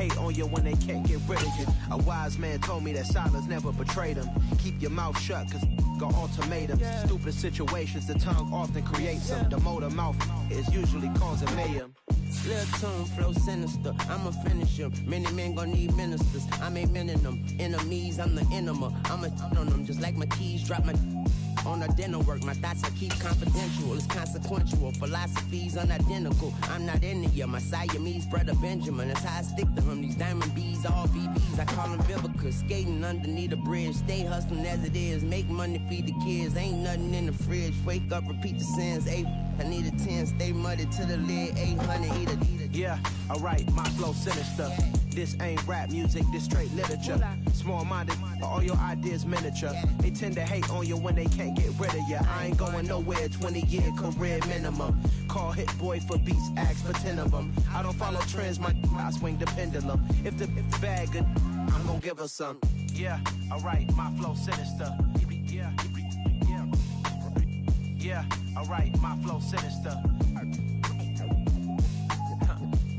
hate on you when they can't get rid of you. A wise man told me that silence never betrayed him. Keep your mouth shut, cause got ultimatums. Stupid situations, the tongue often creates them. The motor mouth is usually causing mayhem. Little tune, flow sinister, I'ma finish him. Many men gon' need ministers, I'm a men in them. Enemies, I'm the enema, I'ma on them. Just like my keys, drop my on a dental work. My thoughts I keep confidential, it's consequential. Philosophies unidentical, I'm not into you. My Siamese brother Benjamin, that's how I stick to him. These diamond bees, all BBs, I call them Vivica. Skating underneath a bridge, stay hustling as it is. Make money, feed the kids, ain't nothing in the fridge. Wake up, repeat the sins, I need a 10, stay muddy to the lid, 800, eat a. Yeah, alright, my flow sinister. This ain't rap music, this straight literature. Small-minded, all your ideas miniature. They tend to hate on you when they can't get rid of you. I ain't going nowhere, 20-year career minimum. Call Hit Boy for beats, ask for 10 of them. I don't follow trends, I swing the pendulum. If the bag good, I'm gonna give her some. Yeah, alright, my flow sinister. Yeah, alright, my flow sinister.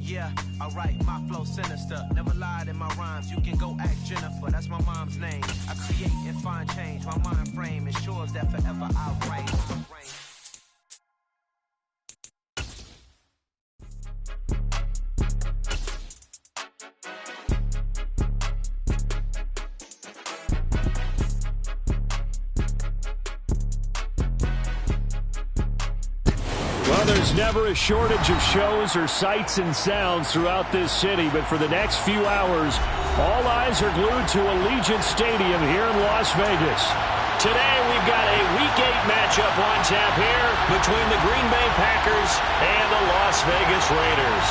Yeah, alright, my flow sinister. Never lied in my rhymes, you can go ask Jennifer, that's my mom's name. I create and find change, my mind frame ensures that forever I'll reign. There's never a shortage of shows or sights and sounds throughout this city, but for the next few hours, all eyes are glued to Allegiant Stadium here in Las Vegas. Today, we've got a Week 8 matchup on tap here between the Green Bay Packers and the Las Vegas Raiders.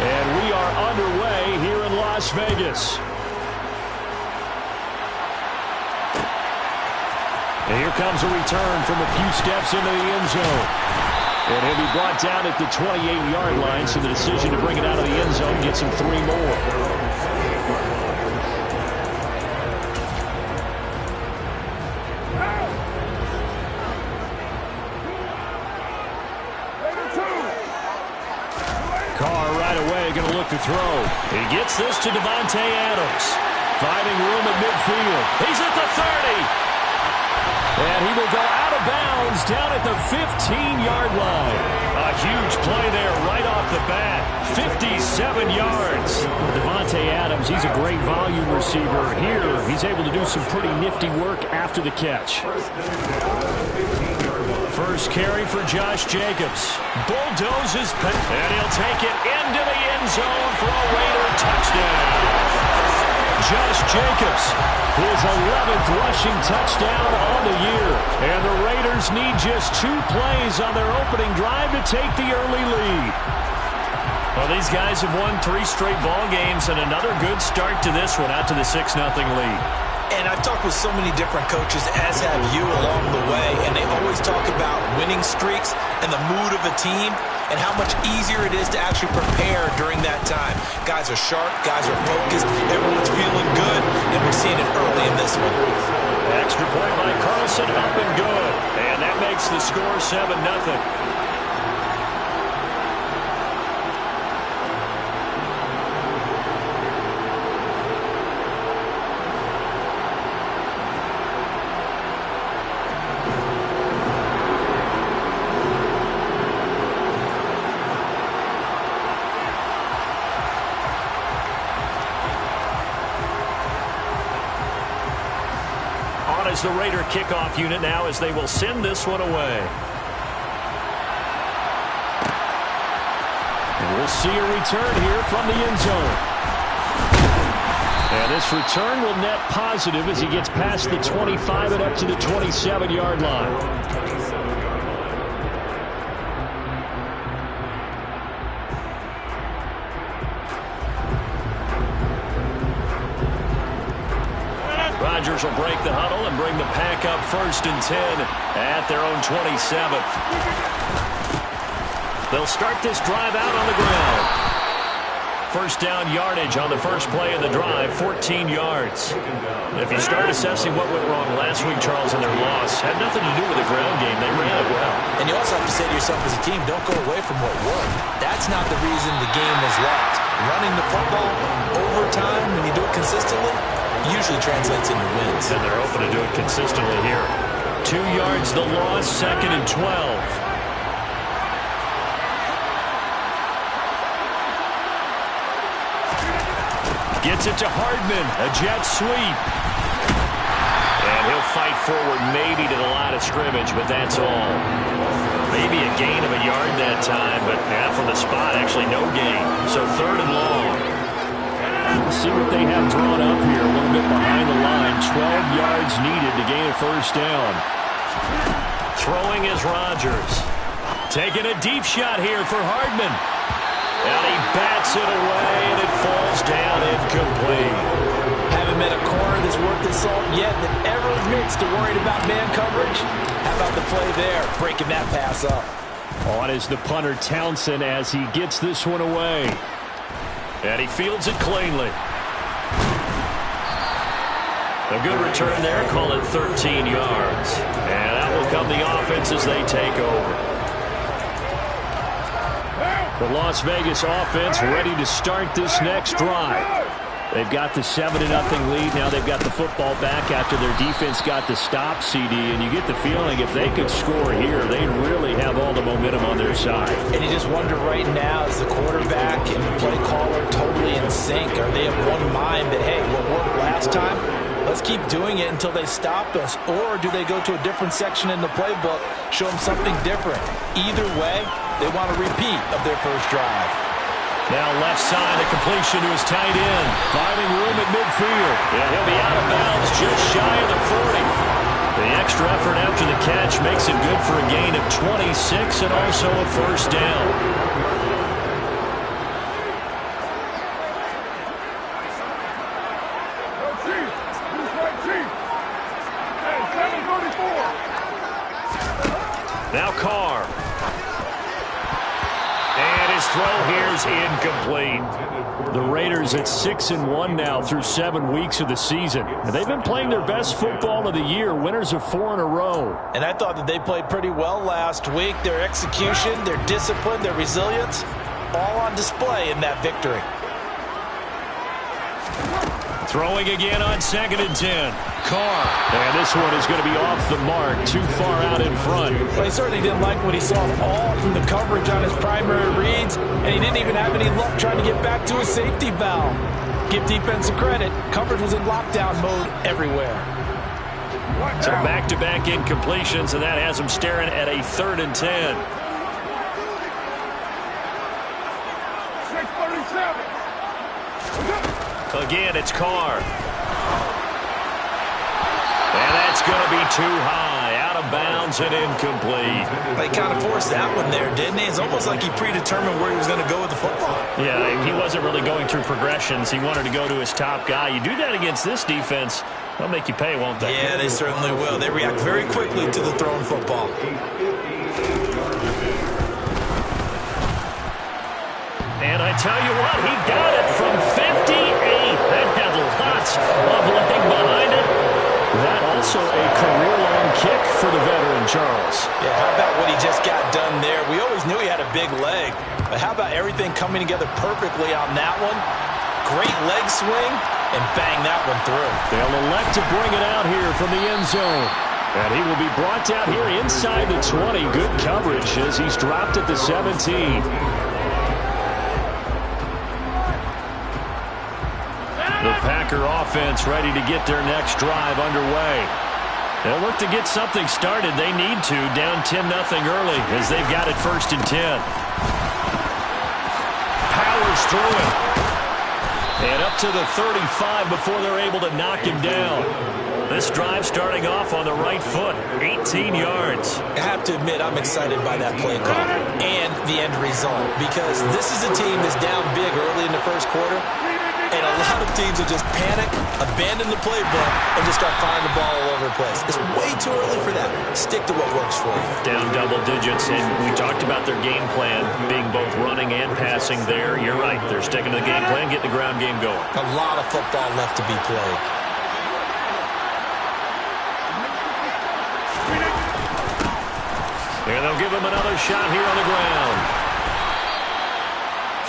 And we are underway here in Las Vegas. And here comes a return from a few steps into the end zone. And he'll be brought down at the 28-yard line, so the decision to bring it out of the end zone gets him 3 more. Carr right away going to look to throw. He gets this to Davante Adams. Finding room at midfield. He's at the 30. And he will go out of bounds down at the 15-yard line. A huge play there right off the bat. 57 yards. Davante Adams, he's a great volume receiver. Here, he's able to do some pretty nifty work after the catch. First carry for Josh Jacobs. Bulldozes, and he'll take it into the end zone for a Raider touchdown. Josh Jacobs, his 11th rushing touchdown on the year. And the Raiders need just 2 plays on their opening drive to take the early lead. Well, these guys have won 3 straight ball games and another good start to this one out to the 6-0 lead. And I've talked with so many different coaches, as have you, along the way, and they always talk about winning streaks and the mood of a team and how much easier it is to actually prepare during that time. Guys are sharp, guys are focused, everyone's feeling good, and we're seeing it early in this one. Extra point by Carlson, up and good. And that makes the score 7-0. As the Raider kickoff unit now, as they will send this one away. And we'll see a return here from the end zone. And this return will net positive as he gets past the 25 and up to the 27-yard line. Rodgers will break the huddle and bring the pack up 1st and 10 at their own 27. They'll start this drive out on the ground. First down yardage on the first play of the drive, 14 yards. If you start assessing what went wrong last week, Charles, in their loss, had nothing to do with the ground game. They ran it well. And you also have to say to yourself as a team, don't go away from what worked. that's not the reason the game was lost. Running the football over time, when you do it consistently, usually translates into wins. And they're hoping to do it consistently here. 2 yards the loss, 2nd and 12. Gets it to Hardman, a jet sweep. And he'll fight forward maybe to the line of scrimmage, but that's all. Maybe a gain of a yard that time, but from the spot, actually no gain. So 3rd and long. Let's see what they have drawn up here. A little bit behind the line. 12 yards needed to gain a 1st down. Throwing is Rodgers. Taking a deep shot here for Hardman. And he bats it away, and it falls down incomplete. Haven't met a corner that's worth the salt yet that ever admits to worrying about man coverage. How about the play there, breaking that pass up? On is the punter Townsend as he gets this one away. And he fields it cleanly. A good return there, call it 13 yards. And that will come the offense as they take over. The Las Vegas offense ready to start this next drive. They've got the 7-0 lead. Now they've got the football back after their defense got the stop, CD. And you get the feeling if they could score here, they'd really have all the momentum on their side. And you just wonder right now, is the quarterback and the play caller totally in sync? Are they of one mind that, hey, what worked last time, let's keep doing it until they stop us? Or do they go to a different section in the playbook, show them something different? Either way, they want a repeat of their first drive. Now left side, a completion to his tight end. Finding room at midfield. And he'll be out of bounds just shy of the 40. The extra effort after the catch makes it good for a gain of 26 and also a 1st down. Now Carr. And his throw here is incomplete. The Raiders at 6-1 now through 7 weeks of the season. And they've been playing their best football of the year, winners of 4 in a row. And I thought that they played pretty well last week. Their execution, their discipline, their resilience, all on display in that victory. Throwing again on 2nd and 10. Carr. And this one is going to be off the mark, too far out in front. Well, he certainly didn't like what he saw all from the coverage on his primary reads, and he didn't even have any luck trying to get back to his safety valve. Give defensive credit. Coverage was in lockdown mode everywhere. So back-to-back incompletions, and that has him staring at a 3rd and 10. 6:37. Again, it's Carr. And that's going to be too high. Out of bounds and incomplete. They kind of forced that one there, didn't he? It's almost like he predetermined where he was going to go with the football. Yeah, he wasn't really going through progressions. He wanted to go to his top guy. You do that against this defense, they'll make you pay, won't they? Yeah, they certainly will. They react very quickly to the thrown football. And I tell you what, he got it from 58. That had lots of leg behind it. That also a career-long kick for the veteran, Charles. Yeah, how about what he just got done there? We always knew he had a big leg, but how about everything coming together perfectly on that one? Great leg swing, and bang that one through. They'll elect to bring it out here from the end zone. And he will be brought down here inside the 20. Good coverage as he's dropped at the 17. The Packer offense ready to get their next drive underway. They'll look to get something started. They need to, down 10-0 early as they've got it 1st and 10. Powers through it. And up to the 35 before they're able to knock him down. This drive starting off on the right foot, 18 yards. I have to admit, I'm excited by that play call and the end result because this is a team that's down big early in the first quarter. And a lot of teams will just panic, abandon the playbook, and just start firing the ball all over the place. It's way too early for that. Stick to what works for you. Down double digits, and we talked about their game plan being both running and passing there. You're right. They're sticking to the game plan, getting the ground game going. A lot of football left to be played. And they'll give him another shot here on the ground.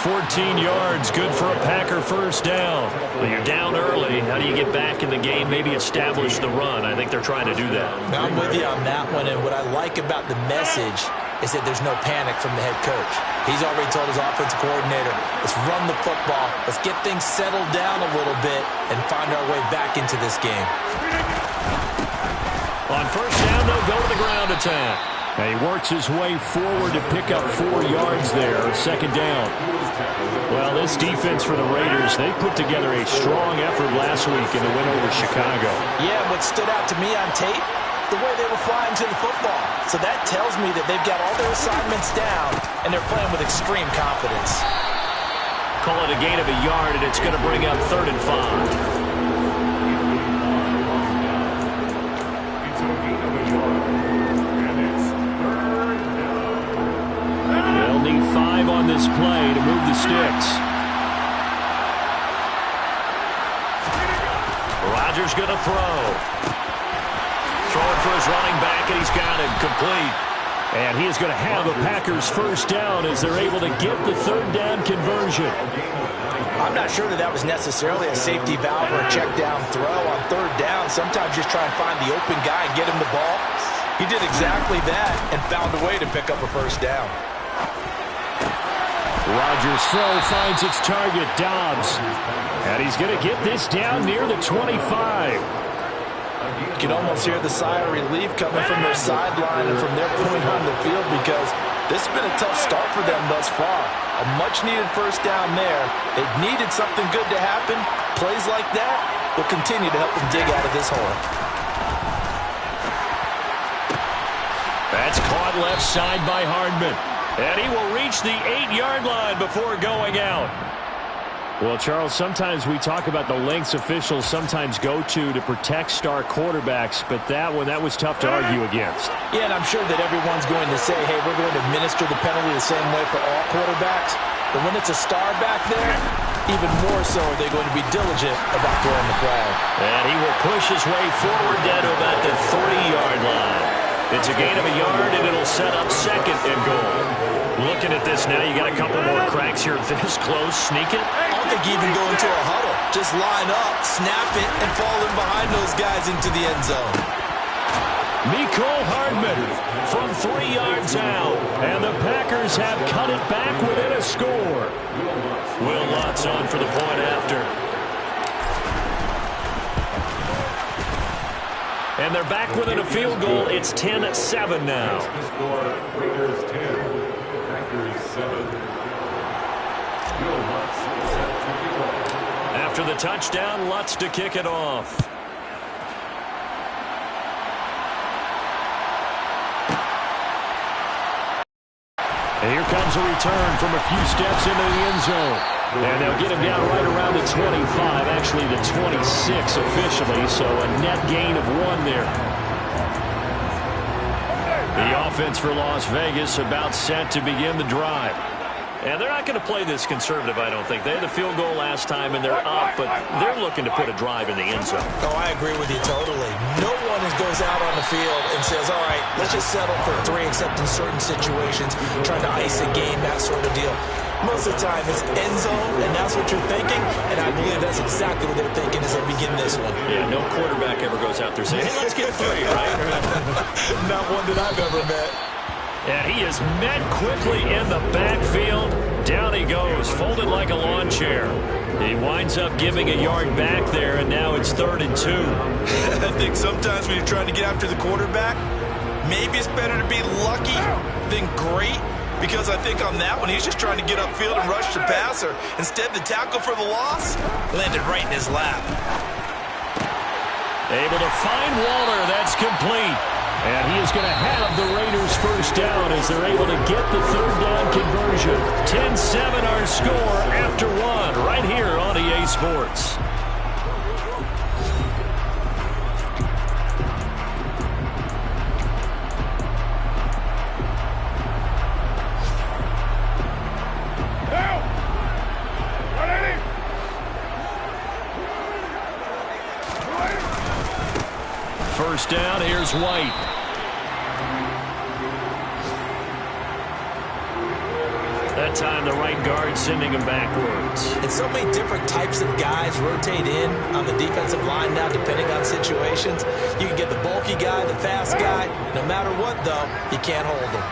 14 yards, good for a Packer first down. Well, you're down early. How do you get back in the game, maybe establish the run? I think they're trying to do that. I'm with you on that one, and what I like about the message is that there's no panic from the head coach. He's already told his offensive coordinator, let's run the football, let's get things settled down a little bit and find our way back into this game. On first down, they'll go to the ground attack. And he works his way forward to pick up 4 yards there, second down. Well, this defense for the Raiders, they put together a strong effort last week in the win over Chicago. Yeah, what stood out to me on tape, the way they were flying to the football. So that tells me that they've got all their assignments down, and they're playing with extreme confidence. Call it a gain of a yard, and it's going to bring up 3rd and 5. They'll need 5 on this play to move the sticks. Rodgers going to throw. Throwing for his running back, and he's got it complete. And he is going to have a Packers first down as they're able to get the 3rd down conversion. I'm not sure that was necessarily a safety valve or a check down throw on 3rd down. Sometimes just try and find the open guy and get him the ball. He did exactly that and found a way to pick up a first down. Rodgers' throw finds its target, Dobbs. And he's going to get this down near the 25. You can almost hear the sigh of relief coming from their sideline and from their point on the field because this has been a tough start for them thus far. A much-needed first down there. They needed something good to happen. Plays like that will continue to help them dig out of this hole. That's caught left side by Hardman. And he will reach the 8-yard line before going out. Well, Charles, sometimes we talk about the lengths officials sometimes go to protect star quarterbacks, but that was tough to argue against. Yeah, and I'm sure that everyone's going to say, hey, we're going to administer the penalty the same way for all quarterbacks. But when it's a star back there, even more so are they going to be diligent about throwing the flag. And he will push his way forward down to about the 3-yard line. It's a gain of a yard, and it'll set up 2nd and goal. Looking at this now, you got a couple more cracks here this close. Sneak it. I don't think even go into a huddle. Just line up, snap it, and fall in behind those guys into the end zone. Mecole Hardman from 3 yards out. And the Packers have cut it back within a score. Will Lutz on for the point after. And they're back within a field goal. It's 10-7 now. Raiders 10, Packers 7. After the touchdown, Lutz to kick it off. And here comes a return from a few steps into the end zone. And they'll get him down right around the 25, actually the 26 officially, so a net gain of 1 there. The offense for Las Vegas about set to begin the drive. And they're not going to play this conservative, I don't think. They had the field goal last time, and they're up, but they're looking to put a drive in the end zone. Oh, I agree with you totally. No one goes out on the field and says, all right, let's just settle for 3, except in certain situations, trying to ice a game, that sort of deal. Most of the time, it's end zone, and that's what you're thinking, and I believe that's exactly what they're thinking as they begin this one. Yeah, no quarterback ever goes out there saying, hey, let's get 3, right? Not one that I've ever met. And he is met quickly in the backfield. Down he goes, folded like a lawn chair. He winds up giving a yard back there, and now it's 3rd and 2. I think sometimes when you're trying to get after the quarterback, maybe it's better to be lucky than great, because I think on that one, he's just trying to get upfield and rush the passer. Instead, the tackle for the loss landed right in his lap. Able to find Waller. That's complete. And he is going to have the Raiders first down as they're able to get the 3rd down conversion. 10-7 our score after 1 right here on EA Sports. First down, here's White. That that time the right guard sending him backwards. And so many different types of guys rotate in on the defensive line now, depending on situations. You can get the bulky guy, the fast guy. No matter what, though, you can't hold them.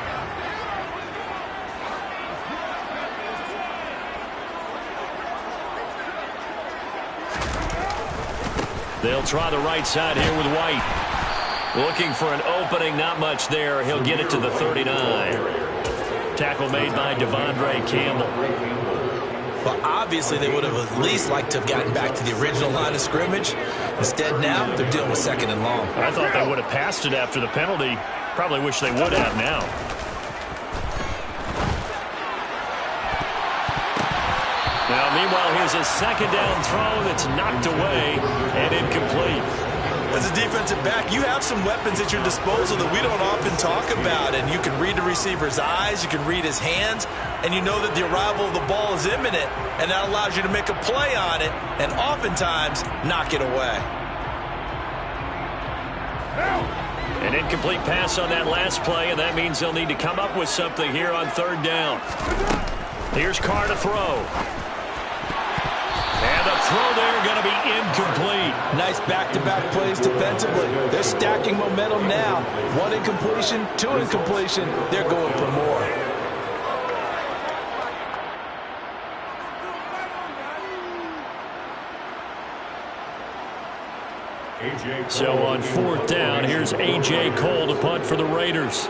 They'll try the right side here with White. Looking for an opening, not much there. He'll get it to the 39. Tackle made by Devondre Campbell. Well, obviously they would have at least liked to have gotten back to the original line of scrimmage. Instead now, they're dealing with 2nd and long. I thought they would have passed it after the penalty. Probably wish they would have now. Now, meanwhile, here's a 2nd down throw that's knocked away and incomplete. As a defensive back, you have some weapons at your disposal that we don't often talk about, and you can read the receiver's eyes, you can read his hands, and you know that the arrival of the ball is imminent, and that allows you to make a play on it and oftentimes knock it away. An incomplete pass on that last play, and that means they'll need to come up with something here on 3rd down. Here's Carr to throw. And the throw there going to be incomplete. Nice back-to-back plays defensively. They're stacking momentum now. 1 incompletion, 2 incompletion. They're going for more. So on 4th down, here's A.J. Cole to punt for the Raiders.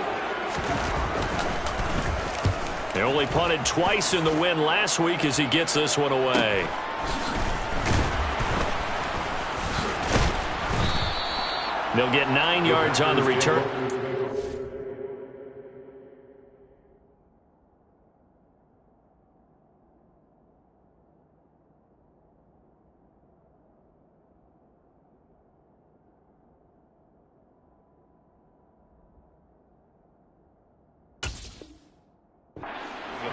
They only punted twice in the win last week as he gets this one away. They'll get 9 yards on the return.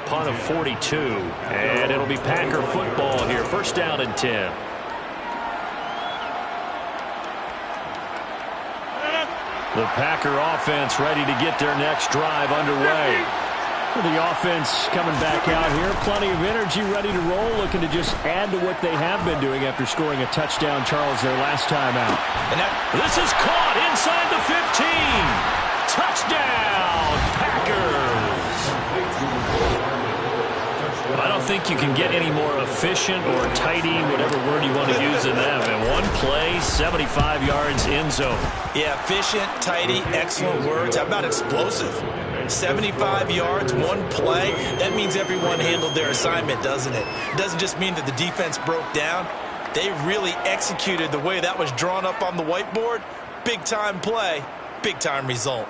Punt of 42, and it'll be Packer football here. 1st down and 10. The Packer offense ready to get their next drive underway. The offense coming back out here. Plenty of energy, ready to roll, looking to just add to what they have been doing after scoring a touchdown, Charles, their last time out. And this is caught inside the 15. Touchdown, Packers. I don't think you can get any more efficient or tidy, whatever word you want to use in that. And 1 play, 75 yards, end zone. Yeah, efficient, tidy, excellent words. How about explosive? 75 yards, 1 play. That means everyone handled their assignment, doesn't it? It doesn't just mean that the defense broke down. They really executed the way that was drawn up on the whiteboard. Big-time play, big-time result.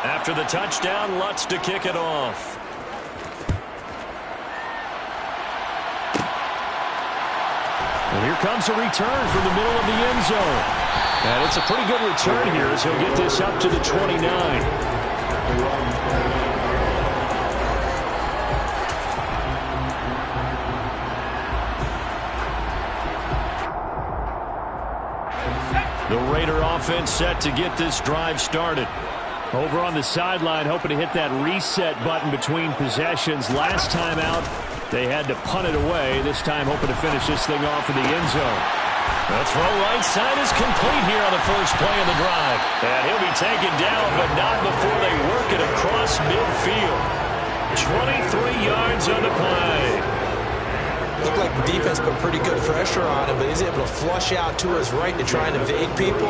After the touchdown, Lutz to kick it off. And here comes a return from the middle of the end zone. And it's a pretty good return here as he'll get this up to the 29. The Raider offense set to get this drive started. Over on the sideline, hoping to hit that reset button between possessions. Last time out, they had to punt it away. This time, hoping to finish this thing off in the end zone. The throw right side is complete here on the first play of the drive. And he'll be taken down, but not before they work it across midfield. 23 yards on the play. Looked like the defense put pretty good pressure on him, but he's able to flush out to his right to try and evade people.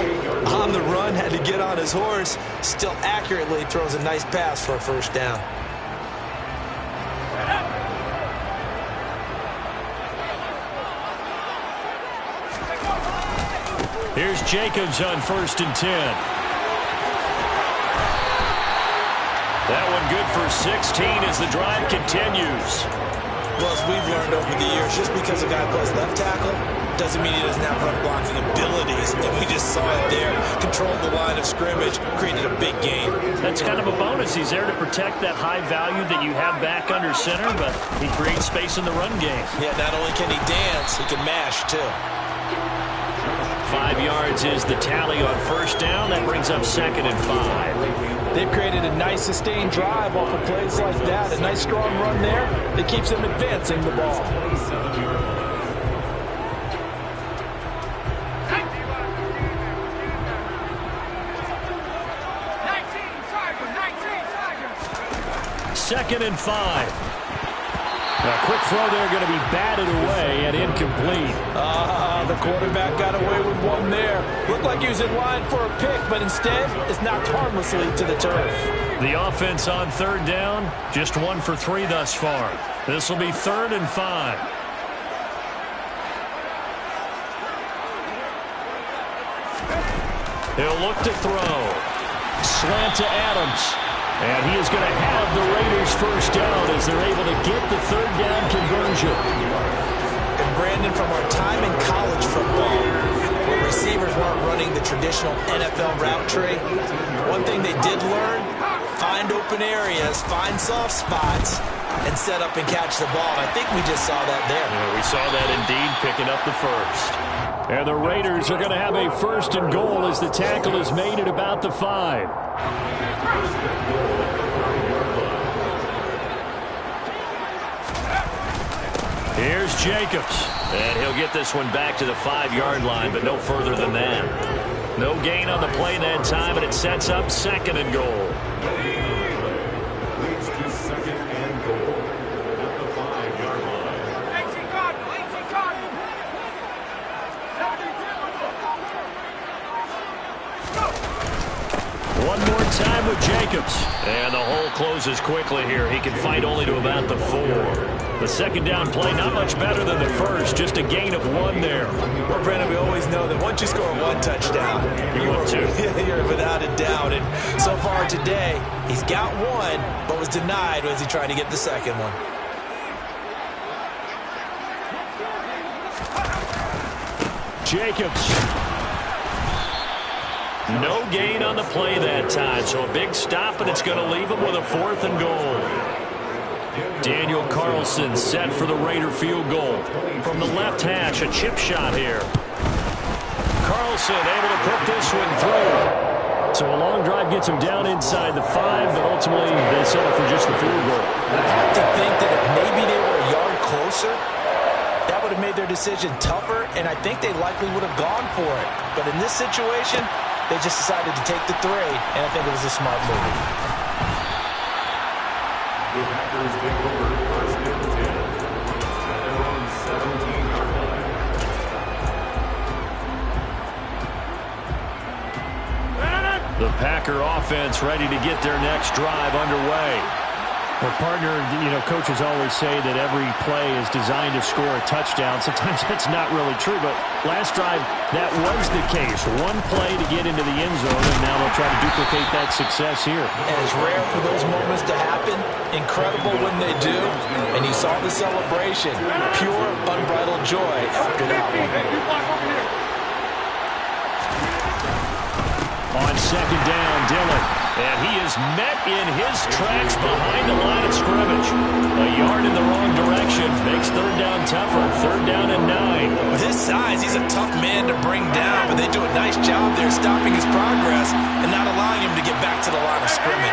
On the run, had to get on his horse. Still accurately throws a nice pass for a 1st down. Here's Jacobs on 1st and 10. That one good for 16 as the drive continues. Well, as we've learned over the years, just because a guy plays left tackle doesn't mean he doesn't have run blocking abilities, and we just saw it there. Controlled the line of scrimmage, created a big gain. That's kind of a bonus. He's there to protect that high value that you have back under center, but he creates space in the run game. Yeah, not only can he dance, he can mash, too. 5 yards is the tally on first down. That brings up 2nd and 5. They've created a nice sustained drive off of plays like that. A nice strong run there that keeps them advancing the ball. Second and 5. A quick throw there going to be batted away and incomplete. The quarterback got away with one there. Looked like he was in line for a pick, but instead is knocked harmlessly to the turf. The offense on third down, just 1 for 3 thus far. This will be 3rd and 5. He'll look to throw. Slant to Adams. And he is going to have the Raiders first down as they're able to get the 3rd down conversion. And Brandon, from our time in college football, where receivers weren't running the traditional NFL route tree, one thing they did learn, find open areas, find soft spots, and set up and catch the ball. And I think we just saw that there. Yeah, we saw that indeed, picking up the first. And the Raiders are going to have a 1st and goal as the tackle is made at about the 5. Here's Jacobs. And he'll get this one back to the 5-yard line, but no further than that. No gain on the play that time, and it sets up 2nd and goal. Leads to 2nd and goal at the 5-yard line. One more time with Jacobs. And the hole closes quickly here. He can fight only to about the 4. The 2nd down play, not much better than the first. Just a gain of 1 there. Well, Brandon, we always know that once you score 1 touchdown, you're without a doubt. And so far today, he's got 1, but was denied as he tried to get the 2nd one. Jacobs. No gain on the play that time, so a big stop, and it's going to leave him with a 4th and goal. Daniel Carlson set for the Raider field goal. From the left hash, a chip shot here. Carlson able to put this one through. So a long drive gets him down inside the 5, but ultimately they settle for just the field goal. I have to think that if maybe they were a yard closer, that would have made their decision tougher, and I think they likely would have gone for it. But in this situation, they just decided to take the 3, and I think it was a smart move. The Packers take over 1st and 10 at their own 17-yard line. The Packer offense ready to get their next drive underway. Well, partner, coaches always say that every play is designed to score a touchdown. Sometimes that's not really true, but last drive, that was the case. 1 play to get into the end zone, and now they'll try to duplicate that success here. And it's rare for those moments to happen. Incredible when they do. And you saw the celebration. Pure, unbridled joy after that one. On 2nd down, Dillon. And he is met in his tracks behind the line of scrimmage. A yard in the wrong direction makes 3rd down tougher. 3rd down and 9. With his size, he's a tough man to bring down, but they do a nice job there stopping his progress and not allowing him to get back to the line of scrimmage.